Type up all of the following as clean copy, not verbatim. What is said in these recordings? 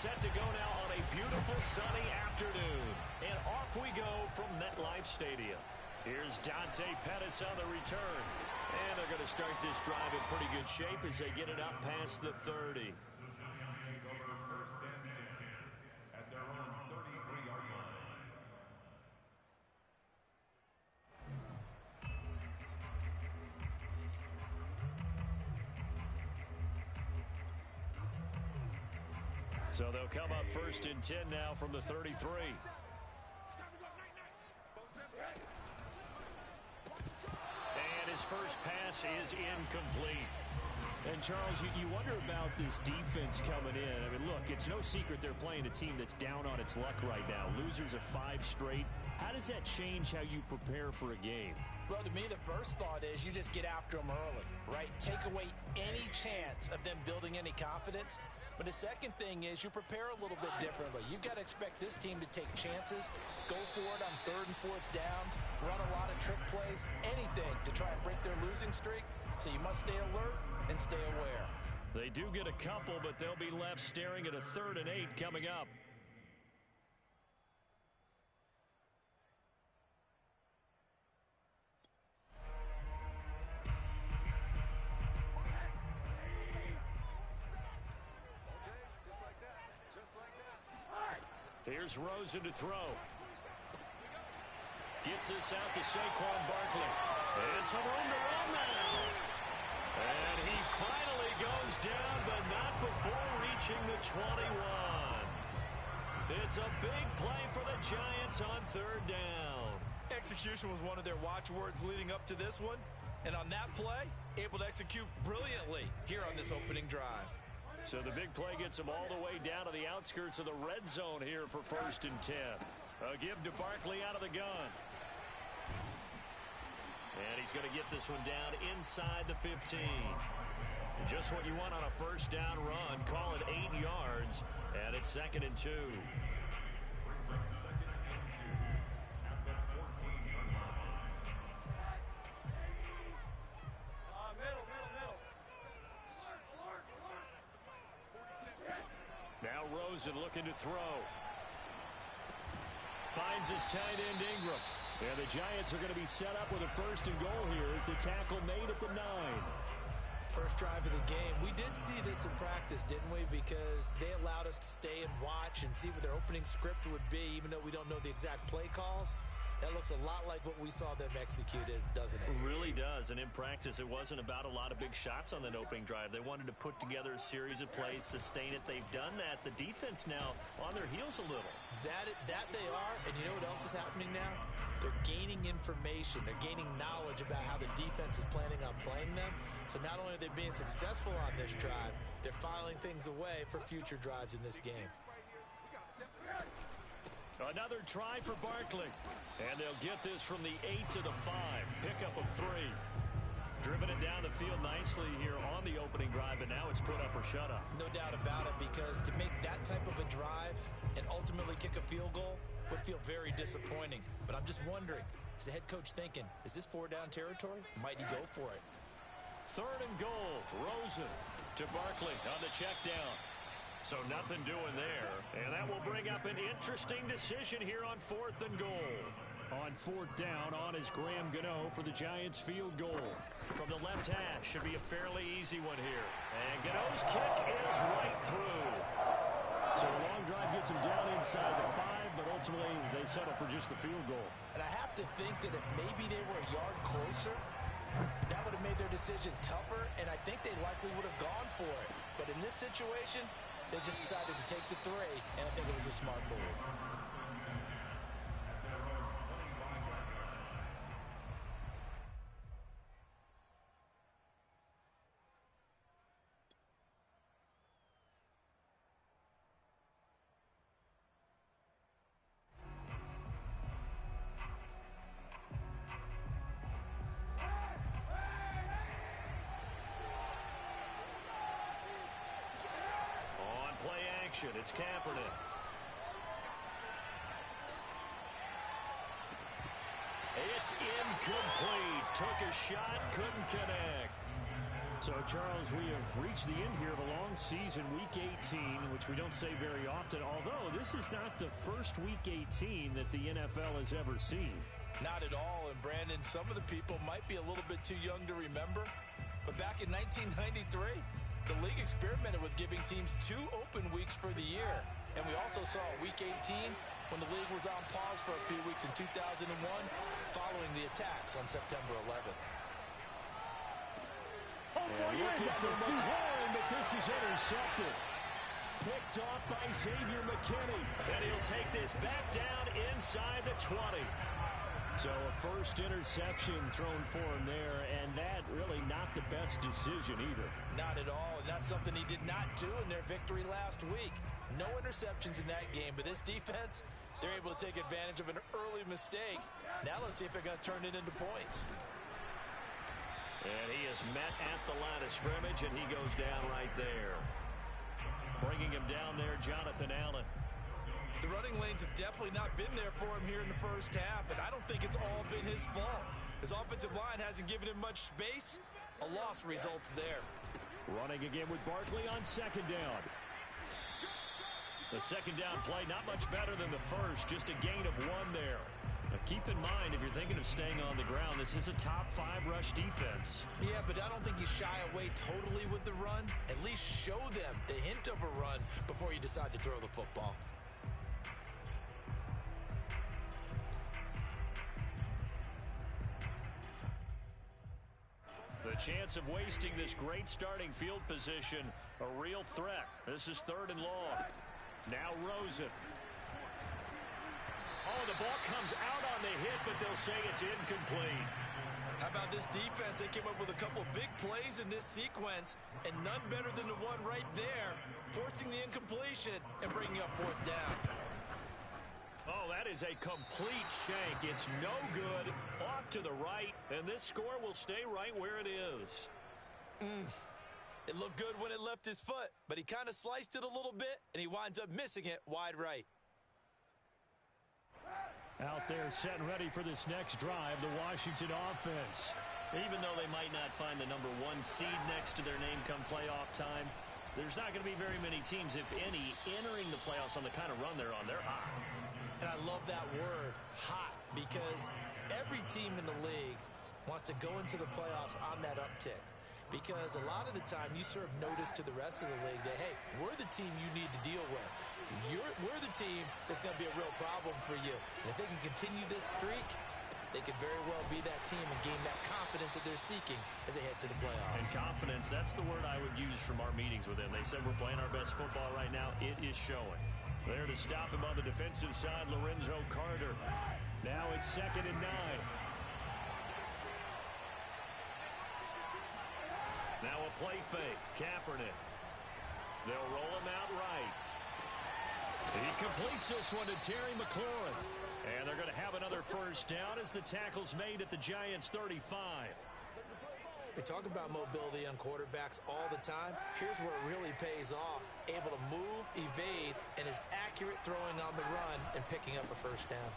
set to go now on a beautiful sunny afternoon. And off we go from MetLife Stadium. Here's Dante Pettis on the return. And they're going to start this drive in pretty good shape as they get it up past the 30. So they'll come up 1st and 10 now from the 33. And his first pass is incomplete. And, Charles, you wonder about this defense coming in. I mean, look, it's no secret they're playing a team that's down on its luck right now. Losers of 5 straight. How does that change how you prepare for a game? Well, to me, the first thought is you just get after them early, right? Take away any chance of them building any confidence. But the second thing is you prepare a little bit differently. You've got to expect this team to take chances, go for it on 3rd and 4th downs, run a lot of trick plays, anything to try and break their losing streak. So you must stay alert and stay aware. They do get a couple, but they'll be left staring at a 3rd and 8 coming up. Here's Rosen to throw. Gets this out to Saquon Barkley. And some room to run now. And he finally goes down, but not before reaching the 21. It's a big play for the Giants on 3rd down. Execution was one of their watchwords leading up to this one. And on that play, able to execute brilliantly here on this opening drive. So the big play gets him all the way down to the outskirts of the red zone here for 1st and 10. A give to Barkley out of the gun. And he's going to get this one down inside the 15. Just what you want on a 1st down run. Call it 8 yards. And it's 2nd and 2. Now Rosen looking to throw. Finds his tight end Ingram. And the Giants are going to be set up with a 1st and goal here as the tackle made at the 9. First drive of the game. We did see this in practice, didn't we? Because they allowed us to stay and watch and see what their opening script would be, even though we don't know the exact play calls. That looks a lot like what we saw them execute, doesn't it? It really does. And in practice, it wasn't about a lot of big shots on that opening drive. They wanted to put together a series of plays, sustain it. They've done that. The defense now on their heels a little. That they are. And you know what else is happening now? They're gaining information. They're gaining knowledge about how the defense is planning on playing them. So not only are they being successful on this drive, they're filing things away for future drives in this game. Another try for Barkley. And they'll get this from the 8 to the 5. Pickup of 3. Driven it down the field nicely here on the opening drive, and now it's put up or shut up. No doubt about it, because to make that type of a drive and ultimately kick a field goal would feel very disappointing. But I'm just wondering, is the head coach thinking, is this 4-down territory? Might he go for it? 3rd and goal. Rosen to Barkley on the check down. So nothing doing there. And that will bring up an interesting decision here on 4th and goal. On 4th down, on is Graham Gano for the Giants field goal. From the left hash, should be a fairly easy one here. And Gano's kick is right through. So a long drive gets him down inside the 5, but ultimately they settle for just the field goal. And I have to think that if maybe they were a yard closer, that would have made their decision tougher, and I think they likely would have gone for it. But in this situation, they just decided to take the 3, and I think it was a smart move. It's Kaepernick. It's incomplete. Took a shot, couldn't connect. So, Charles, we have reached the end here of a long season, Week 18, which we don't say very often, although this is not the first Week 18 that the NFL has ever seen. Not at all, and Brandon, some of the people might be a little bit too young to remember, but back in 1993, the league experimented with giving teams 2 open weeks for the year, and we also saw Week 18 when the league was on pause for a few weeks in 2001 following the attacks on September 11th. And looking for McLaurin, but this is intercepted. Picked off by Xavier McKinney. And he'll take this back down inside the 20. So a first interception thrown for him there, and that really not the best decision either. Not at all, and that's something he did not do in their victory last week. No interceptions in that game, but this defense, they're able to take advantage of an early mistake. Now let's see if they're going to turn it into points. And he is met at the line of scrimmage, and he goes down right there. Bringing him down there, Jonathan Allen. The running lanes have definitely not been there for him here in the first half, and I don't think it's all been his fault. His offensive line hasn't given him much space. A loss results there. Running again with Barkley on second down. The second down play not much better than the first, just a gain of 1 there. Now keep in mind, if you're thinking of staying on the ground, this is a top 5 rush defense. Yeah, but I don't think you shy away totally with the run. At least show them the hint of a run before you decide to throw the football. The chance of wasting this great starting field position, a real threat. This is 3rd and long. Now Rosen. Oh, the ball comes out on the hit, but they'll say it's incomplete. How about this defense? They came up with a couple big plays in this sequence, and none better than the one right there, forcing the incompletion and bringing up 4th down. Oh, that is a complete shank. It's no good. Off to the right, and this score will stay right where it is. It looked good when it left his foot, but he kind of sliced it a little bit, and he winds up missing it wide right. Out there set and ready for this next drive, the Washington offense. Even though they might not find the number 1 seed next to their name come playoff time, there's not going to be very many teams, if any, entering the playoffs on the kind of run they're on. They're hot. And I love that word, hot, because every team in the league wants to go into the playoffs on that uptick. Because a lot of the time you serve notice to the rest of the league that, hey, we're the team you need to deal with. We're the team that's going to be a real problem for you. And if they can continue this streak, they could very well be that team and gain that confidence that they're seeking as they head to the playoffs. And confidence, that's the word I would use from our meetings with them. They said we're playing our best football right now. It is showing. There to stop him on the defensive side, Lorenzo Carter. Now it's 2nd and 9. Now a play fake. Kaepernick. They'll roll him out right. He completes this one to Terry McLaurin. And they're going to have another first down as the tackle's made at the Giants' 35. They talk about mobility on quarterbacks all the time. Here's where it really pays off. Able to move, evade, and is accurate throwing on the run and picking up a first down.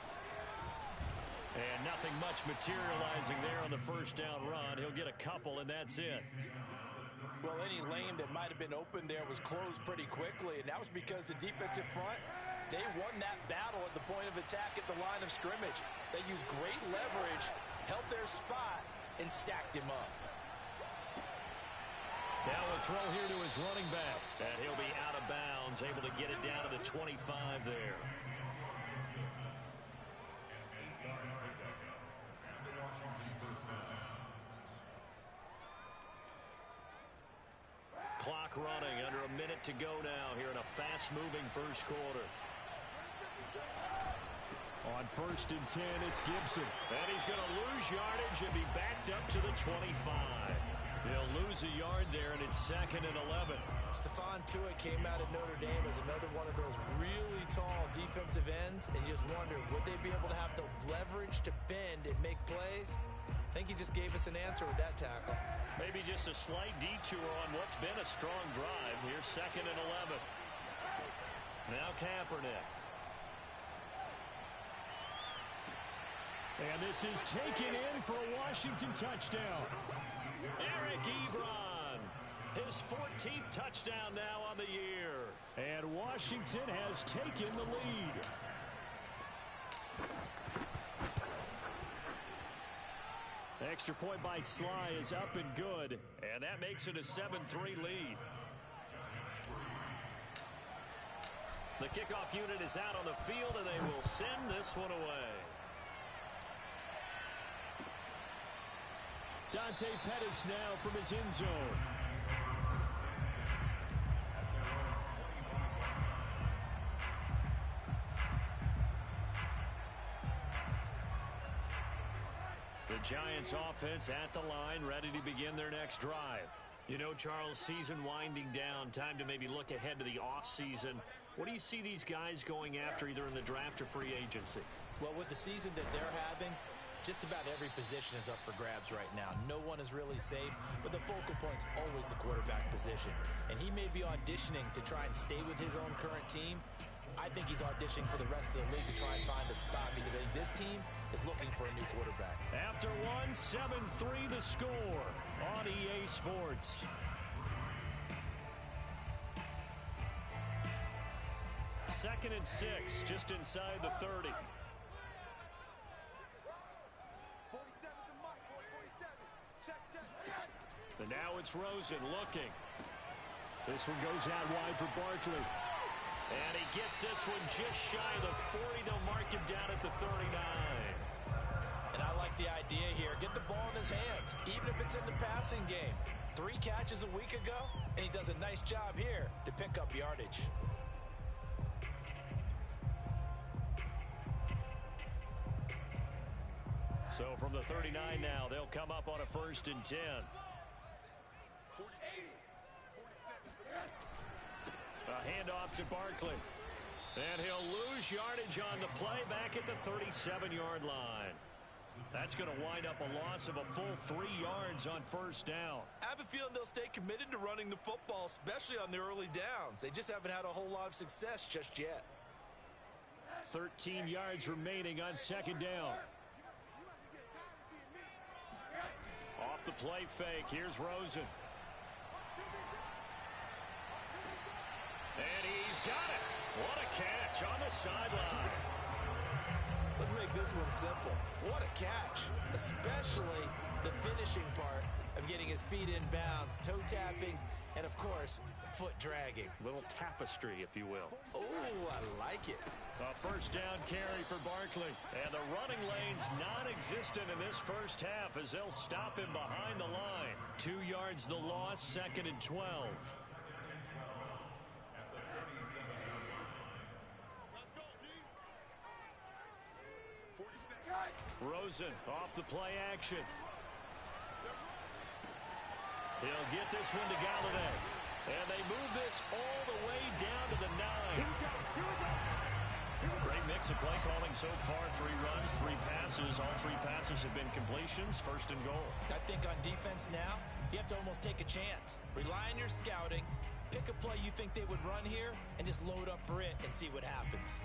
And nothing much materializing there on the first down run. He'll get a couple, and that's it. Well, any lane that might have been open there was closed pretty quickly, and that was because the defensive front, they won that battle at the point of attack at the line of scrimmage. They used great leverage, held their spot, and stacked him up. Now a throw here to his running back, and he'll be out of bounds, able to get it down to the 25 there. Clock running, under a minute to go now here in a fast-moving first quarter. On 1st and 10, it's Gibson. And he's going to lose yardage and be backed up to the 25. They'll lose a yard there, and it's 2nd and 11. Stephon Tuitt came out of Notre Dame as another one of those really tall defensive ends, and you just wonder, would they be able to have the leverage to bend and make plays? I think he just gave us an answer with that tackle. Maybe just a slight detour on what's been a strong drive. Here's 2nd and 11. Now Kaepernick. And this is taken in for a Washington touchdown. Eric Ebron. His 14th touchdown now on the year. And Washington has taken the lead. Extra point by Sly is up and good. And that makes it a 7-3 lead. The kickoff unit is out on the field, and they will send this one away. Dante Pettis now from his end zone. The Giants offense at the line, ready to begin their next drive. You know, Charles, season winding down, time to maybe look ahead to the offseason. What do you see these guys going after either in the draft or free agency? Well, with the season that they're having, just about every position is up for grabs right now. No one is really safe, but the focal point's always the quarterback position. And he may be auditioning to try and stay with his own current team. I think he's auditioning for the rest of the league to try and find a spot because I think this team is looking for a new quarterback. After one, 7-3 the score on EA Sports. Second and 6, just inside the 30. And now it's Rosen looking. This one goes out wide for Barkley. And he gets this one just shy of the 40. They'll mark him down at the 39. And I like the idea here. Get the ball in his hands, even if it's in the passing game. 3 catches a week ago, and he does a nice job here to pick up yardage. So from the 39 now, they'll come up on a 1st and 10. A handoff to Barkley. And he'll lose yardage on the play back at the 37-yard line. That's going to wind up a loss of a full 3 yards on 1st down. I have a feeling they'll stay committed to running the football, especially on the early downs. They just haven't had a whole lot of success just yet. 13 yards remaining on 2nd down. Off the play fake, here's Rosen. And he's got it. What a catch on the sideline. Let's make this one simple. What a catch, especially the finishing part of getting his feet in bounds, toe tapping, and of course, foot dragging. Little tapestry, if you will. Oh, I like it. A 1st down carry for Barkley. And the running lane's non-existent in this 1st half as they'll stop him behind the line. 2 yards the loss, 2nd and 12. Rosen off the play action. He'll get this one to Galladay. And they move this all the way down to the 9. Great mix of play calling so far. 3 runs, 3 passes. All 3 passes have been completions. 1st and goal. I think on defense now, you have to almost take a chance. Rely on your scouting. Pick a play you think they would run here and just load up for it and see what happens.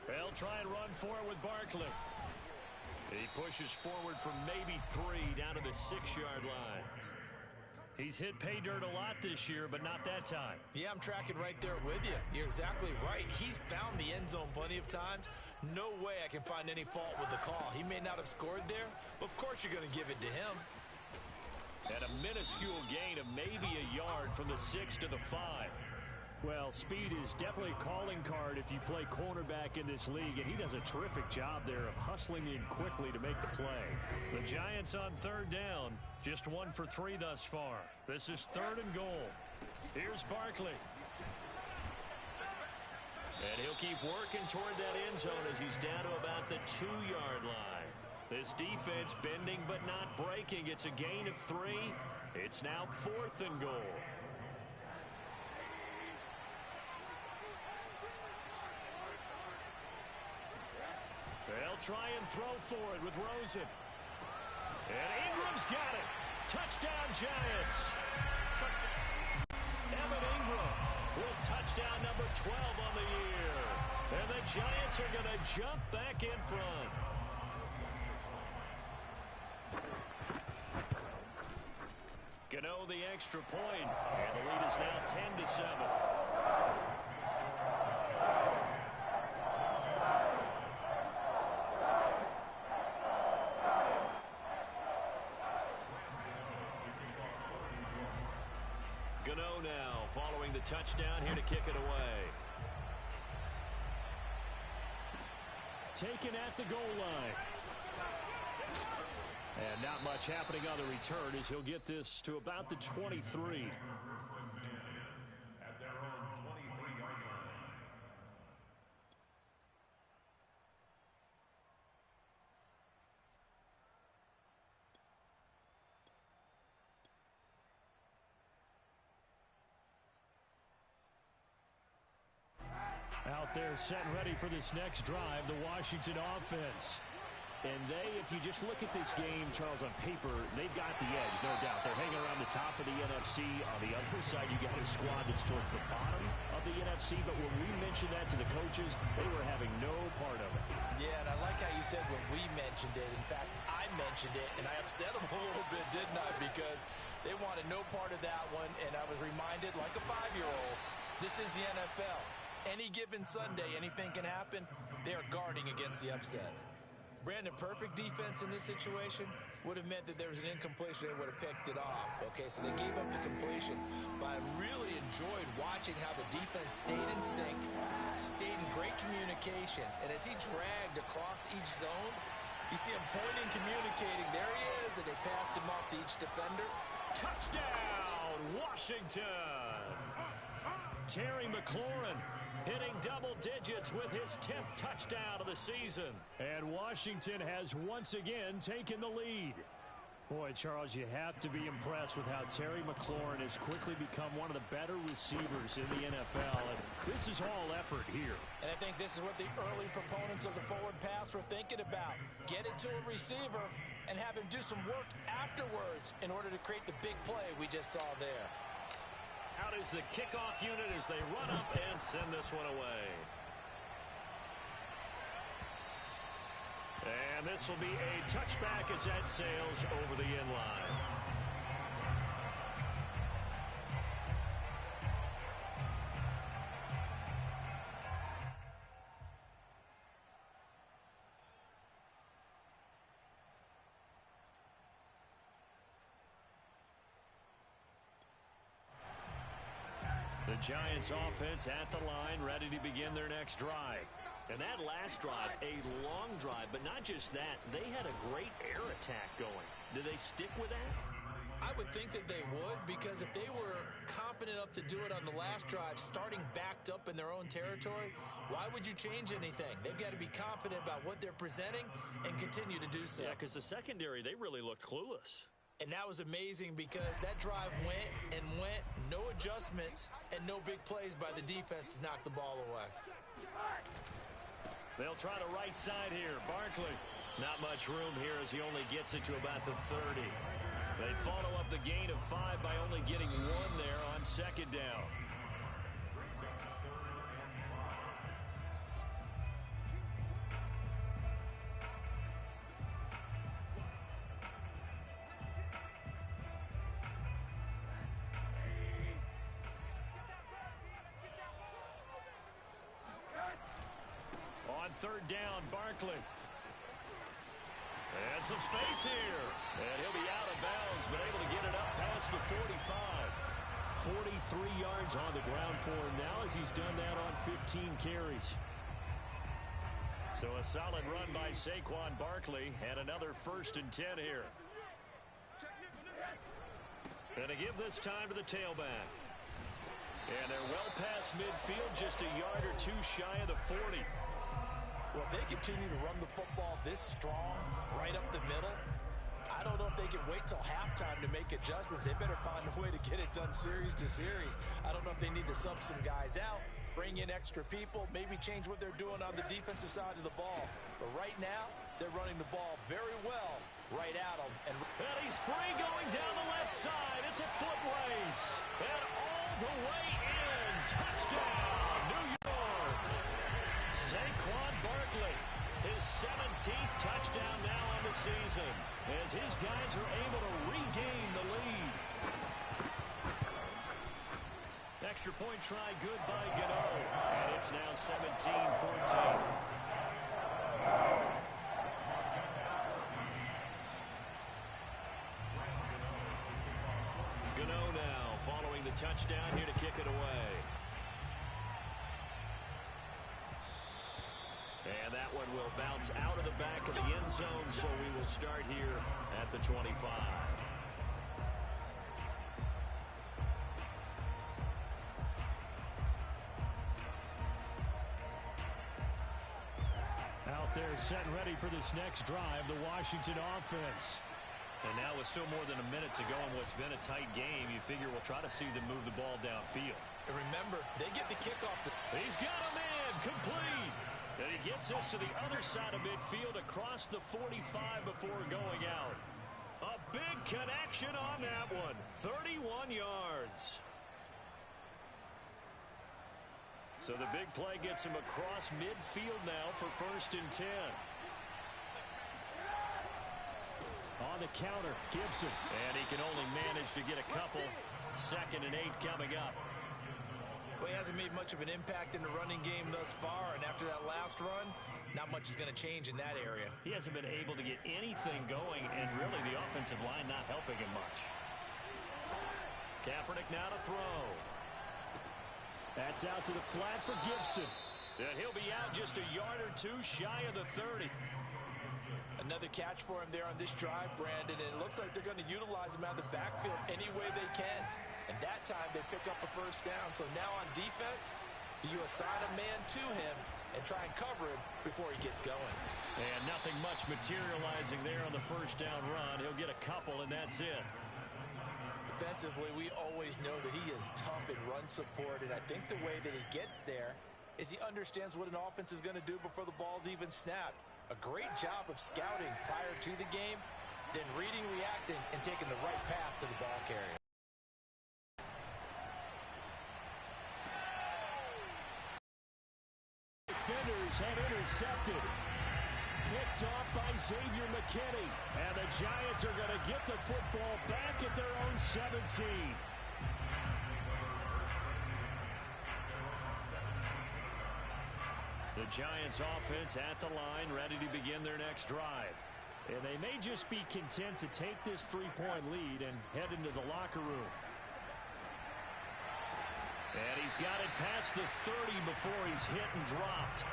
They'll try and run for it with Barkley. He pushes forward for maybe 3 down to the 6-yard line. He's hit pay dirt a lot this year, but not that time. Yeah, I'm tracking right there with you. You're exactly right. He's found the end zone plenty of times. No way I can find any fault with the call. He may not have scored there, but of course you're going to give it to him. And a minuscule gain of maybe a yard from the 6 to the 5. Well, speed is definitely a calling card if you play cornerback in this league, and he does a terrific job there of hustling in quickly to make the play. The Giants on 3rd down, just 1 for 3 thus far. This is 3rd and goal. Here's Barkley. And he'll keep working toward that end zone as he's down to about the 2-yard line. This defense bending but not breaking. It's a gain of 3. It's now 4th and goal. They'll try and throw for it with Rosen. And Ingram's got it. Touchdown, Giants. Evan Ingram with touchdown number 12 on the year. And the Giants are going to jump back in front. Gano the extra point, and the lead is now 10-7. Gano now following the touchdown here to kick it away. Taken at the goal line. And not much happening on the return as he'll get this to about the 23. At their own 23-yard line. Out there set and ready for this next drive, the Washington offense. And they, if you just look at this game, Charles, on paper, they've got the edge, no doubt. They're hanging around the top of the NFC. On the other side, you got a squad that's towards the bottom of the NFC. But when we mentioned that to the coaches, they were having no part of it. Yeah, and I like how you said when we mentioned it. In fact, I mentioned it, and I upset them a little bit, didn't I? Because they wanted no part of that one, and I was reminded, like a 5-year-old, this is the NFL. Any given Sunday, anything can happen. They are guarding against the upset. Brandon, perfect defense in this situation would have meant that there was an incompletion. They would have picked it off. Okay, so they gave up the completion. But I really enjoyed watching how the defense stayed in sync, stayed in great communication. And as he dragged across each zone, you see him pointing, communicating. There he is, and they passed him off to each defender. Touchdown, Washington! Terry McLaurin hitting double digits with his 10th touchdown of the season. And Washington has once again taken the lead. Boy, Charles, you have to be impressed with how Terry McLaurin has quickly become one of the better receivers in the NFL. And this is all effort here. And I think this is what the early proponents of the forward pass were thinking about. Get it to a receiver and have him do some work afterwards in order to create the big play we just saw there. Out is the kickoff unit as they run up and send this one away. And this will be a touchback as that sails over the end line. The Giants offense at the line, ready to begin their next drive. And that last drive, a long drive, but not just that. They had a great air attack going. Do they stick with that? I would think that they would, because if they were confident enough to do it on the last drive, starting backed up in their own territory, why would you change anything? They've got to be confident about what they're presenting and continue to do so. Yeah, because the secondary, they really looked clueless. And that was amazing because that drive went and went, no adjustments, and no big plays by the defense to knock the ball away. They'll try the right side here. Barkley, not much room here as he only gets it to about the 30. They follow up the gain of 5 by only getting 1 there on second down. Third down, Barkley. And some space here. And he'll be out of bounds, but able to get it up past the 45. 43 yards on the ground for him now as he's done that on 15 carries. So a solid run by Saquon Barkley and another 1st and 10 here. And to give this time to the tailback. And they're well past midfield, just a yard or 2 shy of the 40. Well, if they continue to run the football this strong, right up the middle, I don't know if they can wait till halftime to make adjustments. They better find a way to get it done series to series. I don't know if they need to sub some guys out, bring in extra people, maybe change what they're doing on the defensive side of the ball. But right now, they're running the ball very well right at them. And he's free going down the left side. It's a foot race. And all the way in. Touchdown, New York. Saquon Barkley, his 17th touchdown now on the season, as his guys are able to regain the lead. Extra point try good by Gano, and it's now 17-14. Gano now following the touchdown here to kick it away. And that one will bounce out of the back of the end zone, so we will start here at the 25. Out there set and ready for this next drive, the Washington offense. And now with still more than a minute to go in what's been a tight game, you figure we'll try to see them move the ball downfield. And remember, they get the kickoff. He's got a man, complete. And he gets us to the other side of midfield across the 45 before going out. A big connection on that one. 31 yards. So the big play gets him across midfield now for 1st and 10. On the counter, Gibson. And he can only manage to get a couple. 2nd and 8 coming up. Well, he hasn't made much of an impact in the running game thus far, and after that last run, not much is going to change in that area. He hasn't been able to get anything going, and really the offensive line not helping him much. Kaepernick now to throw. That's out to the flat for Gibson. And he'll be out just a yard or two shy of the 30. Another catch for him there on this drive, Brandon, and it looks like they're going to utilize him out of the backfield any way they can. And that time they pick up a 1st down. So now on defense, you assign a man to him and try and cover him before he gets going. And nothing much materializing there on the 1st down run. He'll get a couple, and that's it. Defensively, we always know that he is tough in run support, and I think the way that he gets there is he understands what an offense is going to do before the ball's even snapped. A great job of scouting prior to the game, then reading, reacting, and taking the right path to the ball carrier. Defenders have intercepted. Picked off by Xavier McKinney. And the Giants are going to get the football back at their own 17. The Giants offense at the line, ready to begin their next drive. And they may just be content to take this 3-point lead and head into the locker room. And he's got it past the 30 before he's hit and dropped.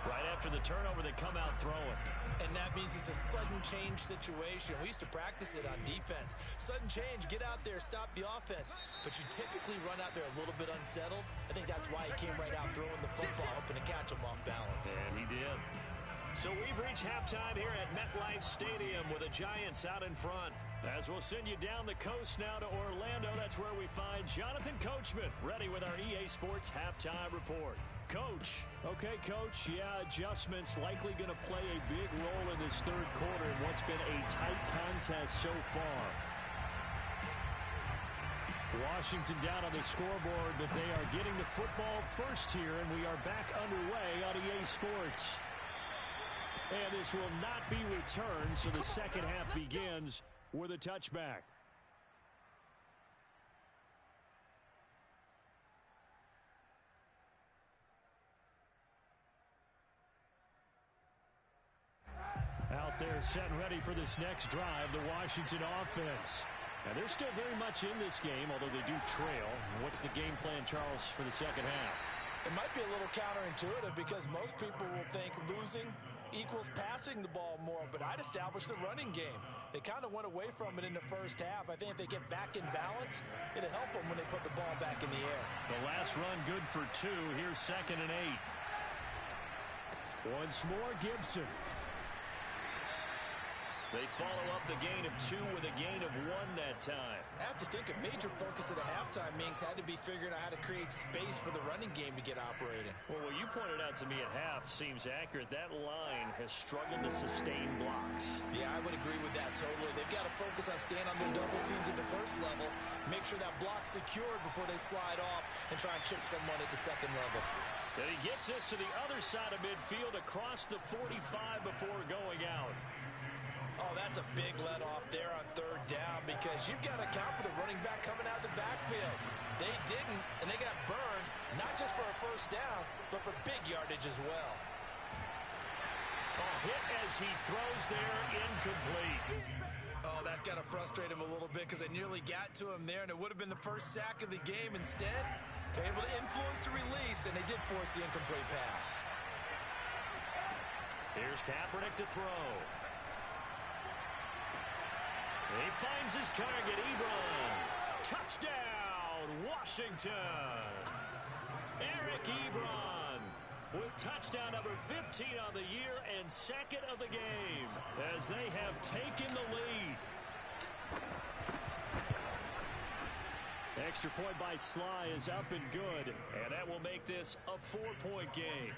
Right after the turnover, they come out throwing. And that means it's a sudden change situation. We used to practice it on defense. Sudden change, get out there, stop the offense. But you typically run out there a little bit unsettled. I think that's why he came right out throwing the football, hoping to catch him off balance. And he did. So we've reached halftime here at MetLife Stadium with the Giants out in front. As we'll send you down the coast now to Orlando, that's where we find Jonathan Coachman, ready with our EA Sports Halftime Report. Coach. Okay, Coach. Yeah, adjustments likely going to play a big role in this 3rd quarter in what's been a tight contest so far. Washington down on the scoreboard, but they are getting the football first here, and we are back underway on EA Sports. And this will not be returned, so the second half begins with a touchback. Out there set and ready for this next drive, the Washington offense. And they're still very much in this game, although they do trail. What's the game plan, Charles, for the second half? It might be a little counterintuitive because most people will think losing equals passing the ball more, but I'd establish the running game. They kind of went away from it in the first half. I think if they get back in balance, it'll help them when they put the ball back in the air. The last run good for 2. Here's 2nd and 8. Once more, Gibson. They follow up the gain of 2 with a gain of 1 that time. I have to think a major focus at the halftime, Minks, had to be figuring out how to create space for the running game to get operating. Well, what you pointed out to me at half seems accurate. That line has struggled to sustain blocks. Yeah, I would agree with that totally. They've got to focus on staying on their double teams at the first level, make sure that block's secured before they slide off and try and chip someone at the second level. And he gets this to the other side of midfield across the 45 before going out. Oh, that's a big let off there on third down because you've got to account for the running back coming out of the backfield. They didn't, and they got burned, not just for a first down, but for big yardage as well. Hit as he throws there, incomplete. Oh, that's got to frustrate him a little bit because they nearly got to him there, and it would have been the first sack of the game. Instead, they're able to influence the release, and they did force the incomplete pass. Here's Kaepernick to throw. He finds his target, Ebron. Touchdown, Washington. Eric Ebron with touchdown number 15 on the year and second of the game as they have taken the lead. Extra point by Sly is up and good, and that will make this a 4-point game.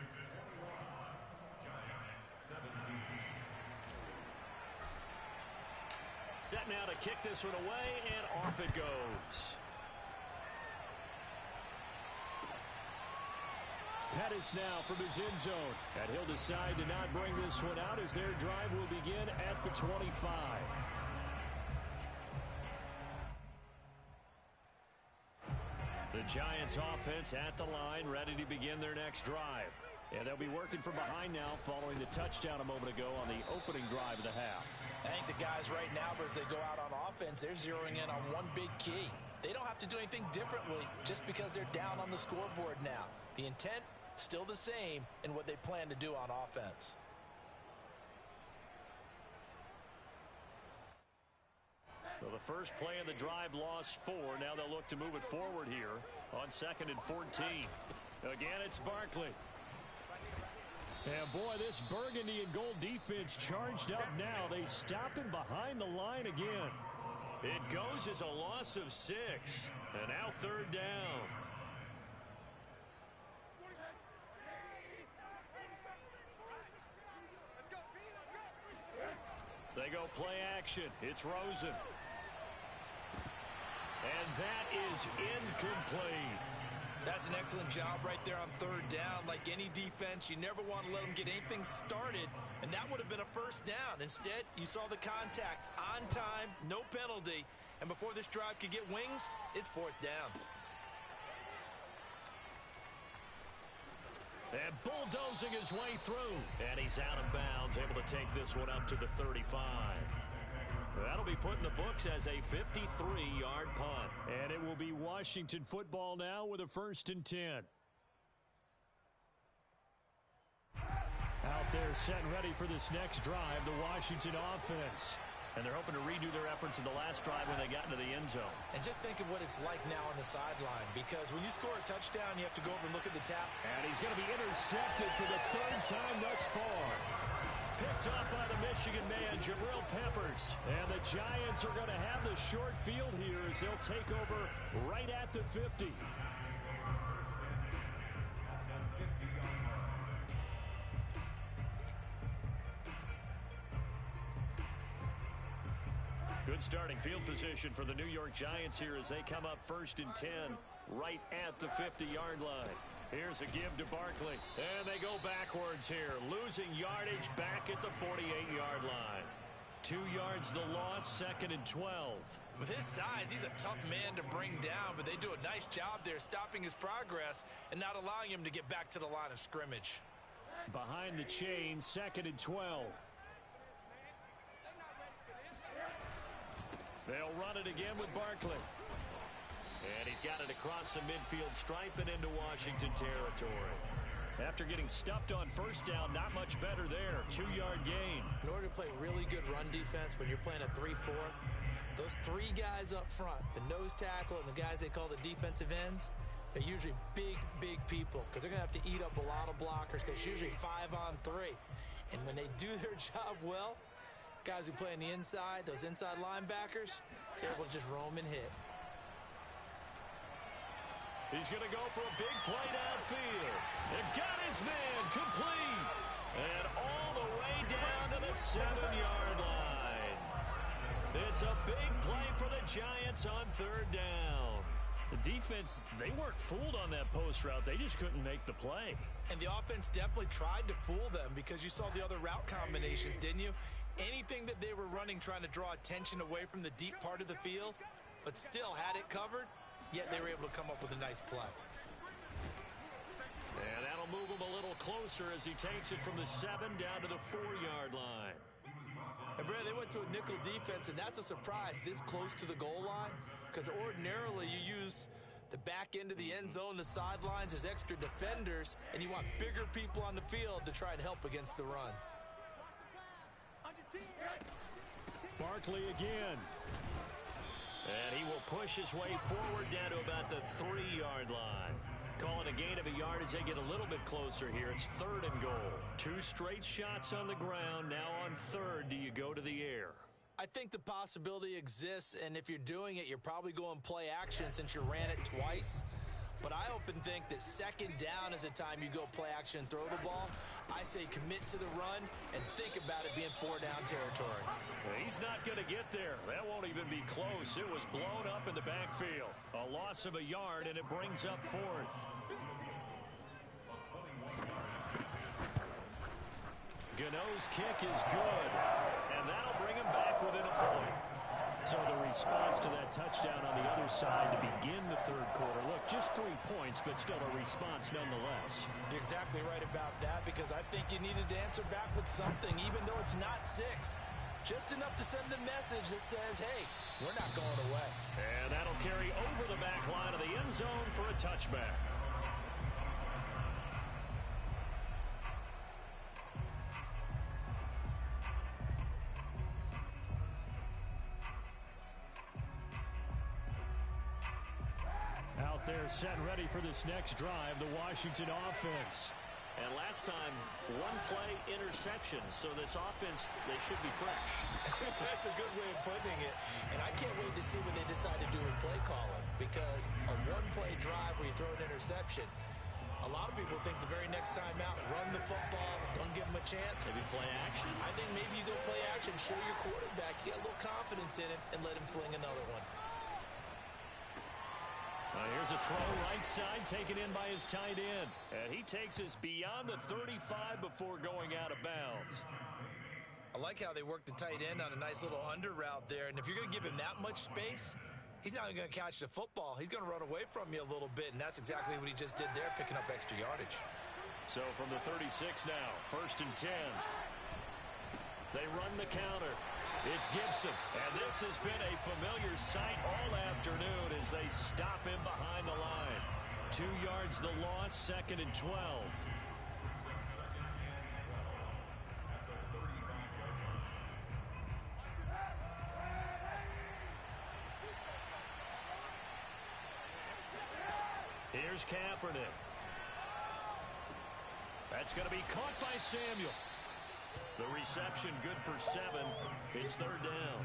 Set now to kick this one away, and off it goes. Pettis now from his end zone. And he'll decide to not bring this one out as their drive will begin at the 25. The Giants offense at the line, ready to begin their next drive. And they'll be working from behind now following the touchdown a moment ago on the opening drive of the half. I think the guys right now, as they go out on offense, they're zeroing in on one big key. They don't have to do anything differently just because they're down on the scoreboard now. The intent, still the same in what they plan to do on offense. So the first play of the drive lost 4. Now they'll look to move it forward here on 2nd and 14. Again, it's Barkley. And boy, this burgundy and gold defense charged up now. They stop him behind the line again. It goes as a loss of 6. And now 3rd down. They go play action. It's Rosen. And that is incomplete. That's an excellent job right there on 3rd down. Like any defense, you never want to let them get anything started, and that would have been a first down. Instead, you saw the contact on time, no penalty, and before this drive could get wings, it's 4th down. And bulldozing his way through. And he's out of bounds, able to take this one up to the 35. That'll be put in the books as a 53-yard punt. And it will be Washington football now with a 1st and 10. Out there set and ready for this next drive, the Washington offense. And they're hoping to redo their efforts in the last drive when they got into the end zone. And just think of what it's like now on the sideline, because when you score a touchdown, you have to go over and look at the tap. And he's going to be intercepted for the 3rd time thus far. Picked up by the Michigan man, Jabril Peppers. And the Giants are going to have the short field here as they'll take over right at the 50. Good starting field position for the New York Giants here as they come up 1st and 10 right at the 50-yard line. Here's a give to Barkley. And they go backwards here, losing yardage back at the 48-yard line. 2 yards the loss, 2nd and 12. With his size, he's a tough man to bring down, but they do a nice job there stopping his progress and not allowing him to get back to the line of scrimmage. Behind the chain, 2nd and 12. They'll run it again with Barkley. And he's got it across the midfield stripe and into Washington territory. After getting stuffed on 1st down, not much better there. 2-yard gain. In order to play really good run defense when you're playing a 3-4, those 3 guys up front, the nose tackle and the guys they call the defensive ends, they're usually big, big people because they're going to have to eat up a lot of blockers because it's usually 5-on-3. And when they do their job well, guys who play on the inside, those inside linebackers, they're able to just roam and hit. He's going to go for a big play downfield. And got his man complete. And all the way down to the 7-yard line. It's a big play for the Giants on 3rd down. The defense, they weren't fooled on that post route. They just couldn't make the play. And the offense definitely tried to fool them because you saw the other route combinations, didn't you? Anything that they were running trying to draw attention away from the deep part of the field, but still had it covered, yet they were able to come up with a nice play. And that'll move him a little closer as he takes it from the 7 down to the 4-yard line. And, Brad, they went to a nickel defense, and that's a surprise this close to the goal line because ordinarily you use the back end of the end zone, the sidelines as extra defenders, and you want bigger people on the field to try and help against the run. Barkley again. And he will push his way forward down to about the 3-yard line. Calling a gain of a yard as they get a little bit closer here. It's 3rd and goal. 2 straight shots on the ground. Now on 3rd, do you go to the air? I think the possibility exists, and if you're doing it, you're probably going play action since you ran it twice. But I often think that 2nd down is a time you go play action and throw the ball. I say commit to the run and think about it being 4-down territory. He's not going to get there. That won't even be close. It was blown up in the backfield. A loss of a yard, and it brings up 4th. Gano's kick is good, and that'll bring him back within a point. So the response to that touchdown on the other side to begin the 3rd quarter. Look, just 3 points, but still a response nonetheless. You're exactly right about that because I think you needed to answer back with something, even though it's not 6. Just enough to send the message that says, hey, we're not going away. And that'll carry over the back line of the end zone for a touchback. Out there set ready for this next drive, the Washington offense. And last time, 1 play interception, so this offense, they should be fresh. That's a good way of putting it. And I can't wait to see what they decide to do with play calling because a 1-play drive where you throw an interception, a lot of people think the very next time out, run the football, don't give them a chance. Maybe play action. I think maybe you go play action, show your quarterback, you get a little confidence in him, and let him fling another one. Here's a throw right side taken in by his tight end. And he takes us beyond the 35 before going out of bounds. I like how they work the tight end on a nice little under route there. And if you're going to give him that much space, he's not going to catch the football. He's going to run away from you a little bit. And that's exactly what he just did there, picking up extra yardage. So from the 36 now, 1st and 10. They run the counter. It's Gibson, and this has been a familiar sight all afternoon as they stop him behind the line. 2 yards the loss, 2nd and 12. Here's Kaepernick. That's going to be caught by Samuel. The reception good for 7. It's 3rd down.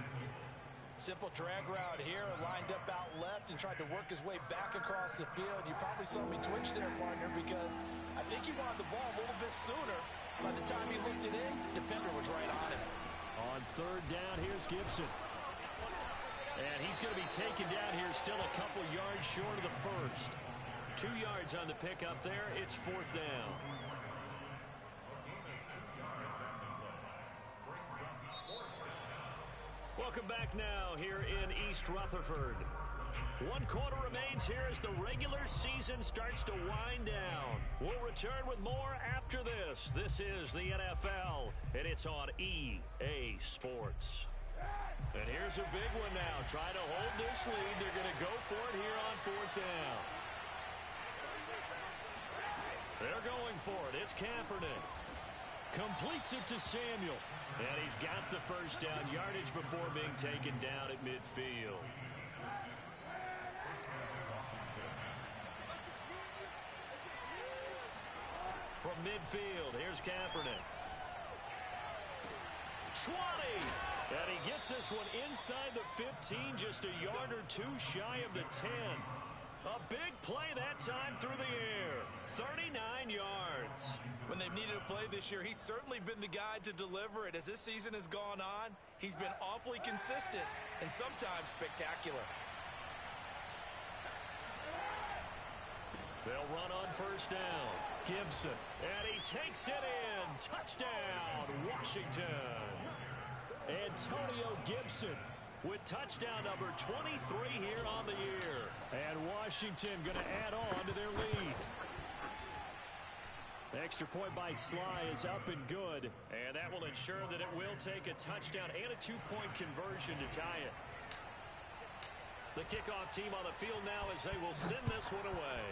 Simple drag route here, lined up out left and tried to work his way back across the field. You probably saw me twitch there, partner, because I think he wanted the ball a little bit sooner. By the time he looked it in, the defender was right on him. On 3rd down, here's Gibson. And he's going to be taken down here still a couple yards short of the 1st. 2 yards on the pickup there. It's 4th down. Welcome back now here in East Rutherford. 1 quarter remains here as the regular season starts to wind down. We'll return with more after this. This is the NFL, and it's on EA Sports. And here's a big one now. Trying to hold this lead. They're going to go for it here on 4th down. They're going for it. It's Kaepernick. Completes it to Samuel. And he's got the 1st down yardage before being taken down at midfield. From midfield, here's Kaepernick. 20! And he gets this one inside the 15, just a yard or 2 shy of the 10. A big play that time through the air. 39 yards. When they've needed a play this year, he's certainly been the guy to deliver it. As this season has gone on, he's been awfully consistent and sometimes spectacular. first down. Gibson. And he takes it in. Touchdown, Washington. Antonio Gibson with touchdown number 23 here on the year. And Washington going to add on to their lead. The extra point by Sly is up and good. And that will ensure that it will take a touchdown and a two-point conversion to tie it. The kickoff team on the field now as they will send this one away.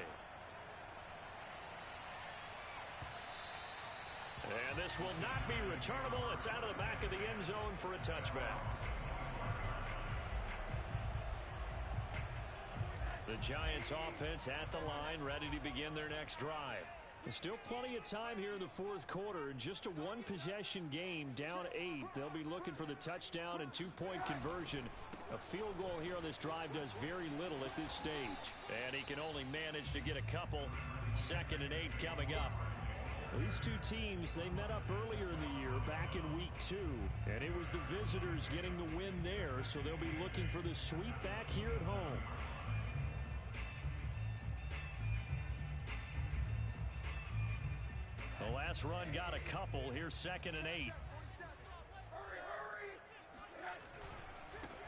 And this will not be returnable. It's out of the back of the end zone for a touchback. The Giants offense at the line, ready to begin their next drive. There's still plenty of time here in the fourth quarter. Just a one-possession game, down 8. They'll be looking for the touchdown and two-point conversion. A field goal here on this drive does very little at this stage. And he can only manage to get a couple. 2nd and 8 coming up. These two teams, they met up earlier in the year, back in week 2. And it was the visitors getting the win there, so they'll be looking for the sweep back here at home. The last run got a couple. Here's 2nd and 8.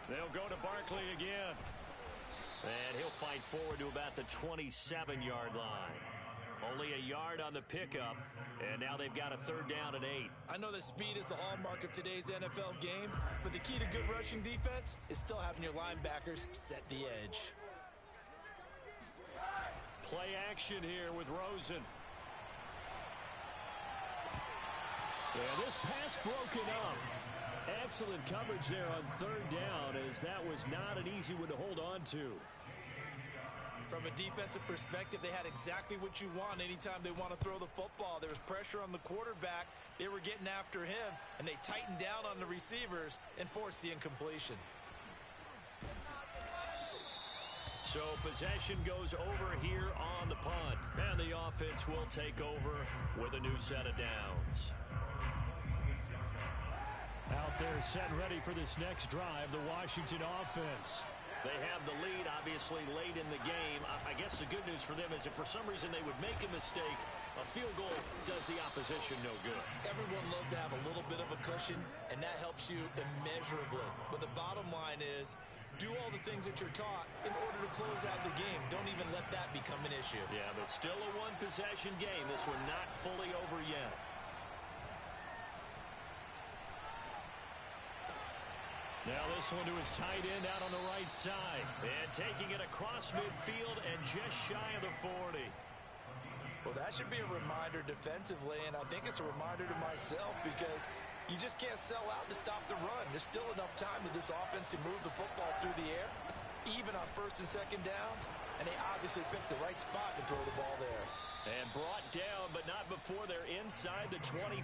They'll go to Barkley again. And he'll fight forward to about the 27-yard line. Only a yard on the pickup. And now they've got a 3rd down and 8. I know that speed is the hallmark of today's NFL game, but the key to good rushing defense is still having your linebackers set the edge. Play action here with Rosen. Yeah, this pass broken up. Excellent coverage there on 3rd down, as that was not an easy one to hold on to. From a defensive perspective, they had exactly what you want anytime they want to throw the football. There was pressure on the quarterback. They were getting after him, and they tightened down on the receivers and forced the incompletion. So possession goes over here on the punt. And the offense will take over with a new set of downs. Out there set and ready for this next drive, the Washington offense. They have the lead, obviously, late in the game. I guess the good news for them is if for some reason they would make a mistake, a field goal does the opposition no good. Everyone loves to have a little bit of a cushion, and that helps you immeasurably. But the bottom line is, do all the things that you're taught in order to close out the game. Don't even let that become an issue. Yeah, but still a one-possession game. This one not fully over yet. Now this one to his tight end out on the right side. And taking it across midfield and just shy of the 40. Well, that should be a reminder defensively, and I think it's a reminder to myself because you just can't sell out to stop the run. There's still enough time that this offense can move the football through the air, even on 1st and 2nd downs, and they obviously picked the right spot to throw the ball there. And brought down, but not before they're inside the 25.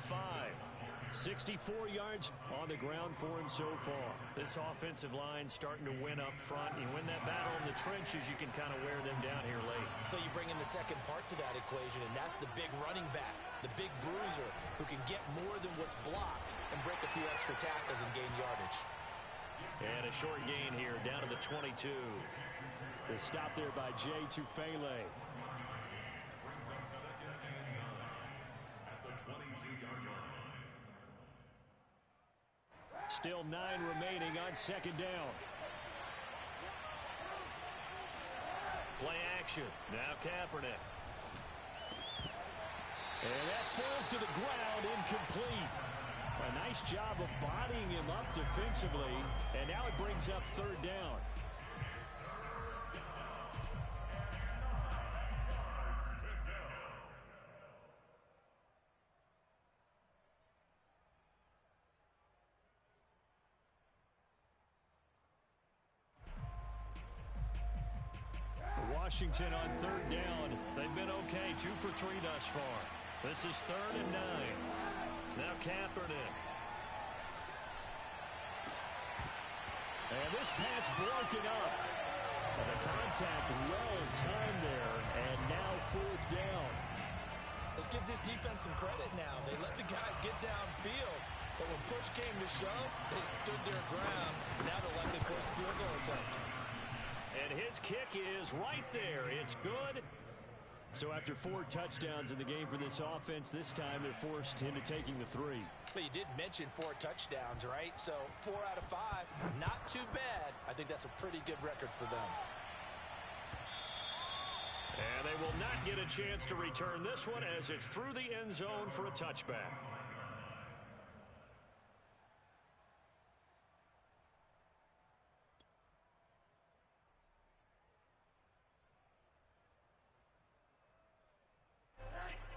64 yards on the ground for him so far. This offensive line starting to win up front. You win that battle in the trenches, you can kind of wear them down here late. So you bring in the second part to that equation, and that's the big running back, the big bruiser, who can get more than what's blocked and break a few extra tackles and gain yardage. And a short gain here, down to the 22. The stop there by Jay Tufele. Still 9 remaining on 2nd down. Play action. Now Kaepernick. And that falls to the ground, incomplete. A nice job of bodying him up defensively. And now it brings up 3rd down. Washington on 3rd down. They've been okay, 2 for 3 thus far. This is 3rd and 9. Now Kaepernick. And this pass broken up. And the contact well timed there. And now 4th down. Let's give this defense some credit now. They let the guys get downfield. But when push came to shove, they stood their ground. Now they'll likely force a field goal attempt. And his kick is right there. It's good. So after 4 touchdowns in the game for this offense, this time they're forced into taking the 3. But you did mention 4 touchdowns, right? So 4 out of 5, not too bad. I think that's a pretty good record for them. And they will not get a chance to return this one as it's through the end zone for a touchback.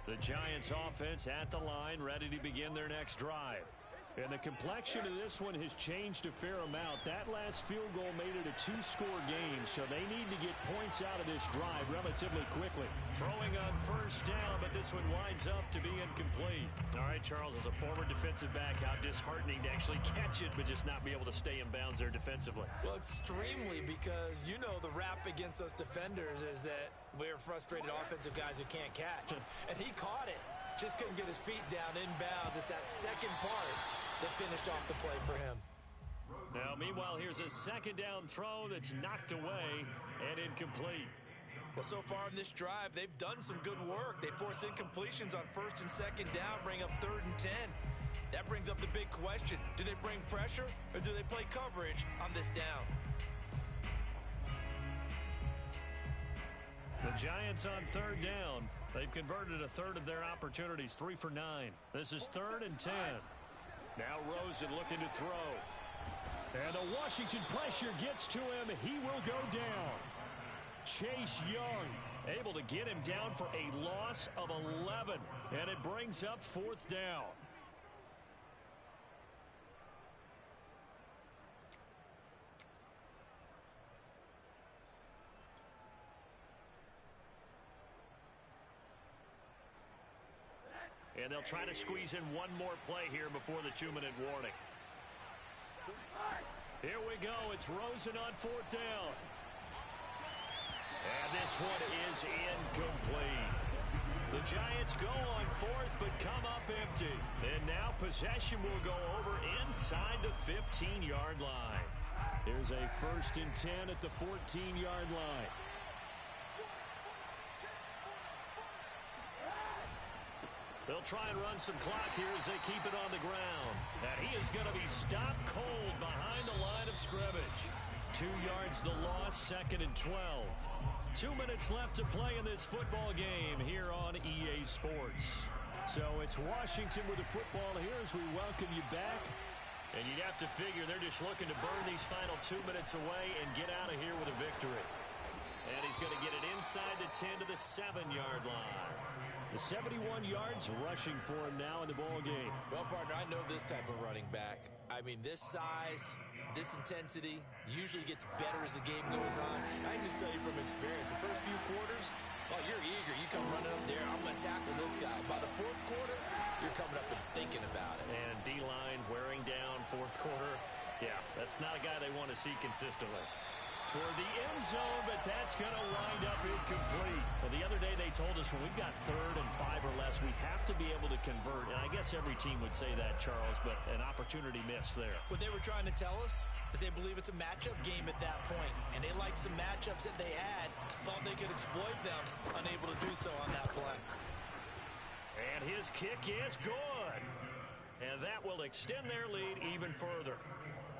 The Giants offense at the line, ready to begin their next drive. And the complexion of this one has changed a fair amount. That last field goal made it a 2-score game, so they need to get points out of this drive relatively quickly. Throwing on first down, but this one winds up to be incomplete. All right, Charles, as a former defensive back, how disheartening to actually catch it, but just not be able to stay in bounds there defensively. Well, extremely, because you know the rap against us defenders is that we're frustrated offensive guys who can't catch. And he caught it. Just couldn't get his feet down in bounds. It's that second part that finished off the play for him. Now, meanwhile, here's a second down throw that's knocked away and incomplete. Well, so far in this drive, they've done some good work. They force incompletions on first and second down, bring up 3rd and 10. That brings up the big question. Do they bring pressure or do they play coverage on this down? The Giants on 3rd down. They've converted a third of their opportunities, 3 for 9. This is 3rd and 10. Now Rosen looking to throw. And the Washington pressure gets to him. He will go down. Chase Young able to get him down for a loss of 11. And it brings up 4th down. And they'll try to squeeze in one more play here before the 2-minute warning. Here we go. It's Rosen on 4th down. And this one is incomplete. The Giants go on 4th but come up empty. And now possession will go over inside the 15-yard line. Here's a 1st and 10 at the 14-yard line. They'll try and run some clock here as they keep it on the ground. And he is going to be stopped cold behind the line of scrimmage. 2 yards the loss, 2nd and 12. 2 minutes left to play in this football game here on EA Sports. So it's Washington with the football here as we welcome you back. And you'd have to figure they're just looking to burn these final 2 minutes away and get out of here with a victory. And he's going to get it inside the 10 to the 7-yard line. The 71 yards rushing for him now in the ball game. Well, partner, I know this type of running back. I mean, this size, this intensity usually gets better as the game goes on. I can just tell you from experience, the first few quarters, well, you're eager. You come running up there, I'm going to tackle this guy. By the 4th quarter, you're coming up and thinking about it. And D-line wearing down 4th quarter. Yeah, that's not a guy they want to see consistently. Toward the end zone, but that's going to wind up incomplete. Well, the other day they told us when we've got 3rd and 5 or less, we have to be able to convert. And I guess every team would say that, Charles, but an opportunity missed there. What they were trying to tell us is they believe it's a matchup game at that point. And they liked some matchups that they had, thought they could exploit them, unable to do so on that play. And his kick is good. And that will extend their lead even further.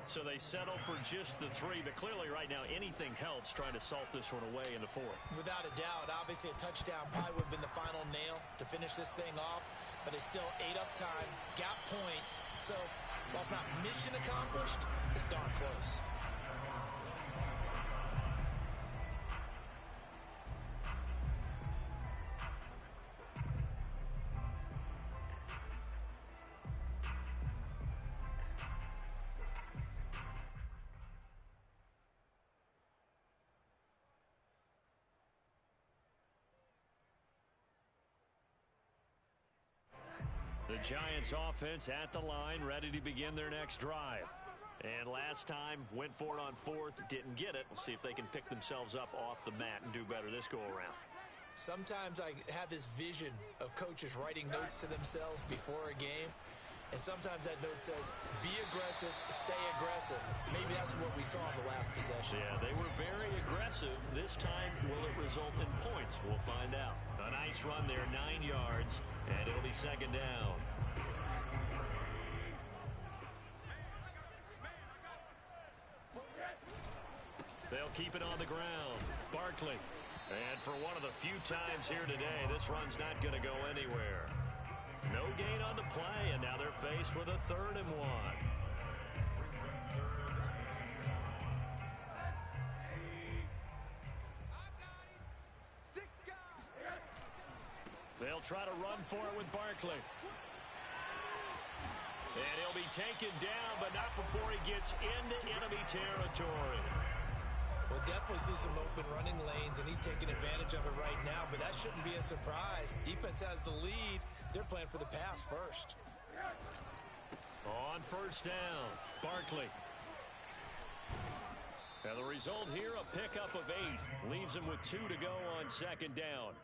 So they settle for just the 3, but clearly right now anything helps trying to salt this one away in the 4th. Without a doubt, obviously a touchdown probably would have been the final nail to finish this thing off, but it's still 8 up time, got points, so while it's not mission accomplished, it's darn close. The Giants offense at the line, ready to begin their next drive. And last time, went for it on 4th, didn't get it. We'll see if they can pick themselves up off the mat and do better this go-around. Sometimes I have this vision of coaches writing notes to themselves before a game. And sometimes that note says, be aggressive, stay aggressive. Maybe that's what we saw in the last possession. Yeah, they were very aggressive. This time, will it result in points? We'll find out. A nice run there, 9 yards, and it'll be second down. They'll keep it on the ground. Barkley. And for one of the few times here today, this run's not going to go anywhere. No gain on the play, and now they're faced with a 3rd and 1. They'll try to run for it with Barkley. And he'll be taken down, but not before he gets into enemy territory. We'll definitely see some open running lanes, and he's taking advantage of it right now, but that shouldn't be a surprise. Defense has the lead. They're playing for the pass first. On 1st down, Barkley. And the result here, a pickup of 8. Leaves him with 2 to go on 2nd down.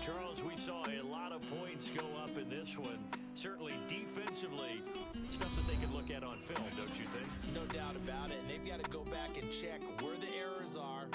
Charles, we saw a lot of points go up in this one. Certainly defensively, stuff that they can look at on film, don't you think? No doubt about it. And they've got to go back and check where the errors are,